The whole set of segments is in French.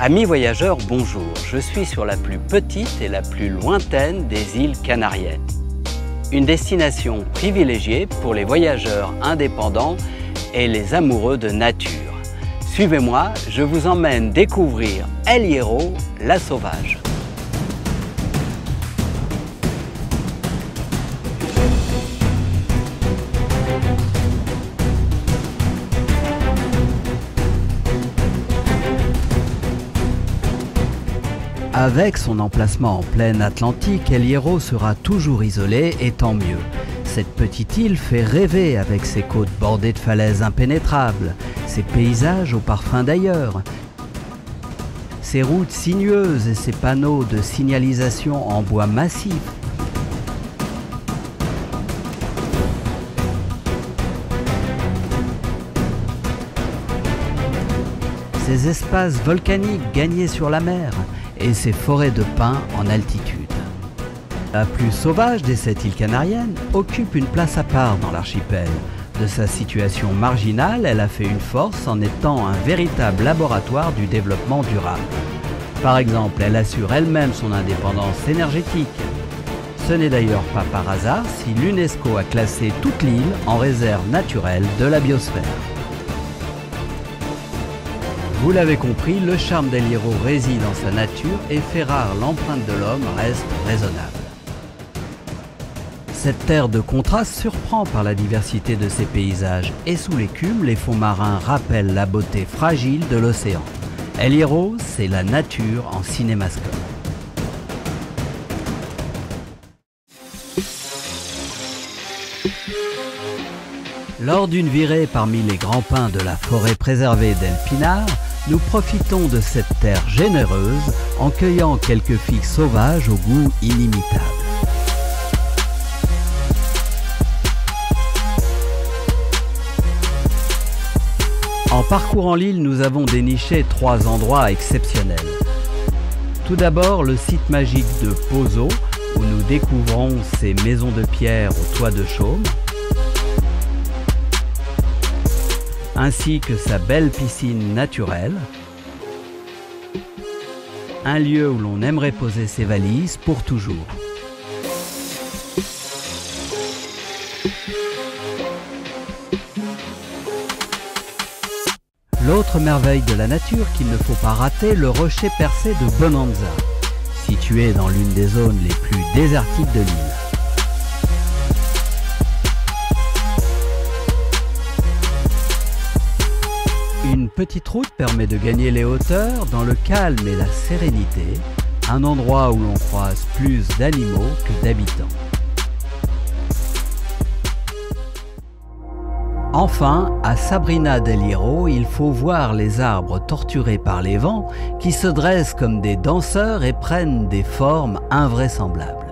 Amis voyageurs, bonjour. Je suis sur la plus petite et la plus lointaine des îles canariennes. Une destination privilégiée pour les voyageurs indépendants et les amoureux de nature. Suivez-moi, je vous emmène découvrir El Hierro, la Sauvage. Avec son emplacement en pleine Atlantique, El Hierro sera toujours isolé et tant mieux. Cette petite île fait rêver avec ses côtes bordées de falaises impénétrables, ses paysages au parfum d'ailleurs, ses routes sinueuses et ses panneaux de signalisation en bois massif. Ses espaces volcaniques gagnés sur la mer et ses forêts de pins en altitude. La plus sauvage des 7 îles canariennes occupe une place à part dans l'archipel. De sa situation marginale, elle a fait une force en étant un véritable laboratoire du développement durable. Par exemple, elle assure elle-même son indépendance énergétique. Ce n'est d'ailleurs pas par hasard si l'UNESCO a classé toute l'île en réserve naturelle de la biosphère. Vous l'avez compris, le charme d'El Hierro réside dans sa nature et fait rare l'empreinte de l'homme reste raisonnable. Cette terre de contraste surprend par la diversité de ses paysages et sous l'écume, les fonds marins rappellent la beauté fragile de l'océan. El Hierro, c'est la nature en cinémascope. Lors d'une virée parmi les grands pins de la forêt préservée d'El Pinar, nous profitons de cette terre généreuse en cueillant quelques figues sauvages au goût inimitable. En parcourant l'île, nous avons déniché 3 endroits exceptionnels. Tout d'abord, le site magique de Pozo, où nous découvrons ses maisons de pierre au toit de chaume, ainsi que sa belle piscine naturelle, un lieu où l'on aimerait poser ses valises pour toujours. L'autre merveille de la nature qu'il ne faut pas rater, le rocher percé de Bonanza, situé dans l'une des zones les plus désertiques de l'île. Une petite route permet de gagner les hauteurs dans le calme et la sérénité, un endroit où l'on croise plus d'animaux que d'habitants. Enfin, à Sabrina d'El Hierro, il faut voir les arbres torturés par les vents qui se dressent comme des danseurs et prennent des formes invraisemblables.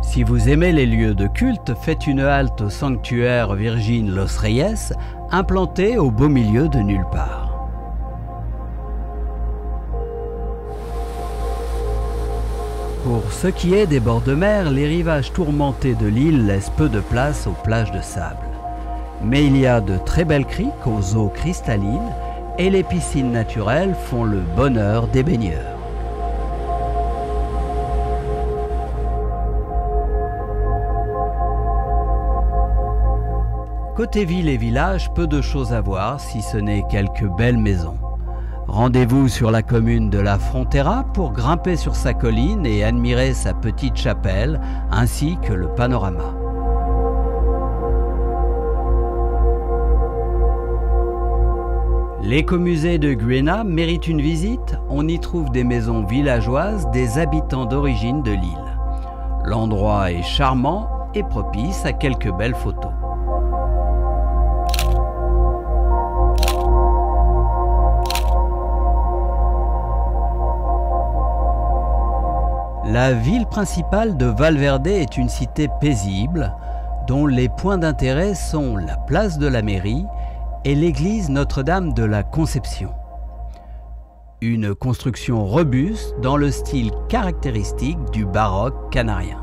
Si vous aimez les lieux de culte, faites une halte au sanctuaire Virgin Los Reyes, implanté au beau milieu de nulle part. Pour ce qui est des bords de mer, les rivages tourmentés de l'île laissent peu de place aux plages de sable. Mais il y a de très belles criques aux eaux cristallines et les piscines naturelles font le bonheur des baigneurs. Côté ville et village, peu de choses à voir si ce n'est quelques belles maisons. Rendez-vous sur la commune de La Frontera pour grimper sur sa colline et admirer sa petite chapelle ainsi que le panorama. L'écomusée de Güena mérite une visite. On y trouve des maisons villageoises des habitants d'origine de l'île. L'endroit est charmant et propice à quelques belles photos. La ville principale de Valverde est une cité paisible dont les points d'intérêt sont la place de la mairie et l'église Notre-Dame de la Conception. Une construction robuste dans le style caractéristique du baroque canarien.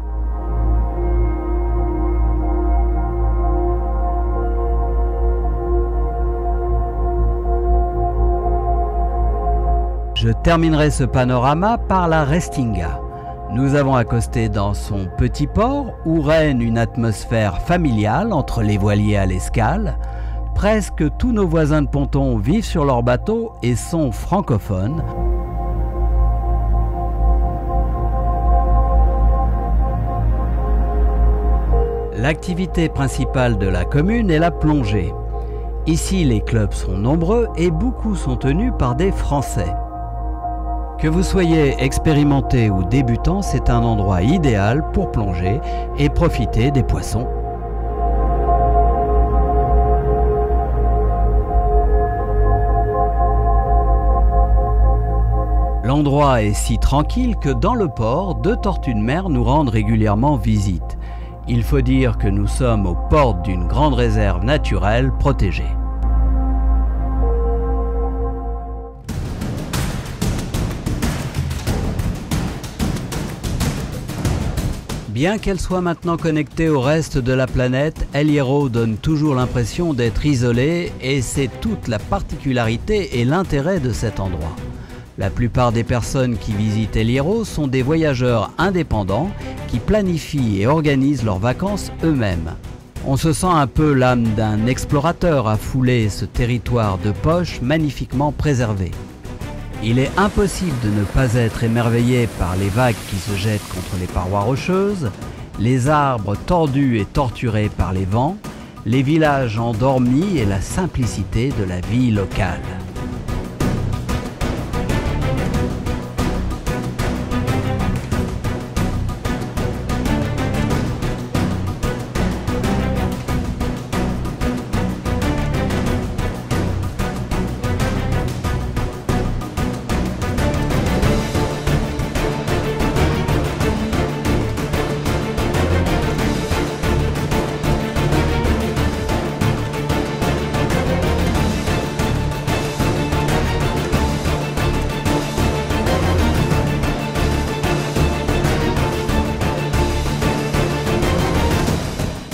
Je terminerai ce panorama par la Restinga. Nous avons accosté dans son petit port où règne une atmosphère familiale entre les voiliers à l'escale. Presque tous nos voisins de ponton vivent sur leur bateau et sont francophones. L'activité principale de la commune est la plongée. Ici, les clubs sont nombreux et beaucoup sont tenus par des Français. Que vous soyez expérimenté ou débutant, c'est un endroit idéal pour plonger et profiter des poissons. L'endroit est si tranquille que dans le port, 2 tortues de mer nous rendent régulièrement visite. Il faut dire que nous sommes aux portes d'une grande réserve naturelle protégée. Bien qu'elle soit maintenant connectée au reste de la planète, El Hierro donne toujours l'impression d'être isolée et c'est toute la particularité et l'intérêt de cet endroit. La plupart des personnes qui visitent El Hierro sont des voyageurs indépendants qui planifient et organisent leurs vacances eux-mêmes. On se sent un peu l'âme d'un explorateur à fouler ce territoire de poche magnifiquement préservé. Il est impossible de ne pas être émerveillé par les vagues qui se jettent contre les parois rocheuses, les arbres tordus et torturés par les vents, les villages endormis et la simplicité de la vie locale.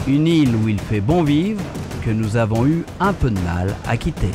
Une île où il fait bon vivre, que nous avons eu un peu de mal à quitter.